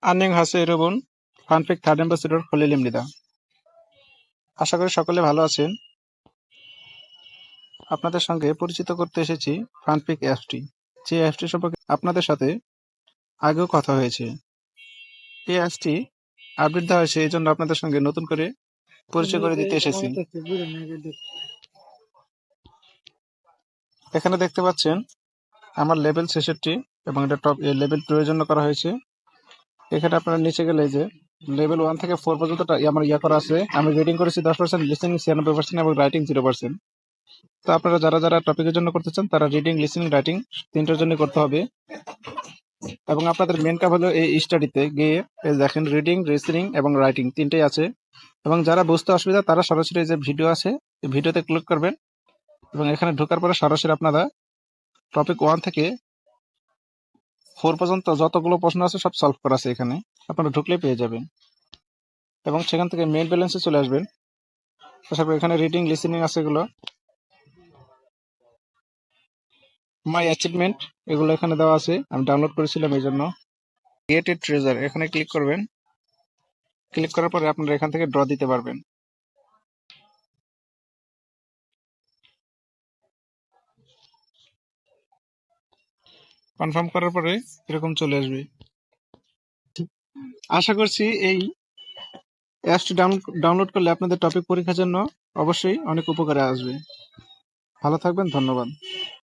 안녕하세요 여러분, ফানফিক third ambassador খলিলুমনিদা। আশা করি সকলে ভালো আছেন। আপনাদের সঙ্গে পরিচিত করতে এসেছি ফানফিক অ্যাপসটি। যে অ্যাপসটি সম্পর্কে আপনাদের সাথে আগেও কথা হয়েছে। এই অ্যাপসটি আপডেট দেওয়া হয়েছে, এই জন্য আপনাদের সঙ্গে নতুন করে পরিচয় করে দিতে এসেছি। এখানে দেখতে পাচ্ছেন আমার লেভেল 66 এবং এটা টপ লেভেল 2 এর জন্য করা হয়েছে। এখানে আপনারা নিচে গেলে যে লেভেল 1 থেকে 4 পর্যন্ত আমার করা আছে। আমি রিডিং করেছি 10%, লিসেনিং 96% এবং রাইটিং 0%। তো আপনারা যারা যারা টপিকের জন্য করতে চান তারা রিডিং, লিসেনিং, রাইটিং তিনটার জন্য করতে হবে। এবং আপনাদের মেন কাজ হলো এই স্টাডিতে গিয়ে দেখেন রিডিং, লিসেনিং এবং রাইটিং তিনটেই আছে। এবং যারা বুঝতে অসুবিধা তারা সরাসরি যে ভিডিও আছে এই ভিডিওতে ক্লিক করবেন এবং এখানে ঢোকার পরে সরাসরি আপনারা টপিক 1 থেকে 4 পর্যন্ত যতগুলো প্রশ্ন আছে সব সলভ করা আছে। এখানে আপনারা ঢুকলে পেয়ে যাবেন এবং সেখান থেকে মেইন ব্যালেন্সে চলে আসবেন। আশা করি এখানে রিডিং, লিসেনিং আছে এগুলো। মাই অ্যাচিভমেন্ট এগুলো এখানে দেওয়া আছে, আমি ডাউনলোড করেছিলাম এই জন্য। গেট এ ট্রেজার এখানে ক্লিক করবেন। ক্লিক করার পরে আপনারা এখান থেকে ড্র দিতে পারবেন। কনফার্ম করার পরে এরকম চলে আসবে। আশা করছি এই অ্যাপসটি ডাউনলোড করলে আপনাদের টপিক পরীক্ষার জন্য অবশ্যই অনেক উপকারে আসবে। ভালো থাকবেন, ধন্যবাদ।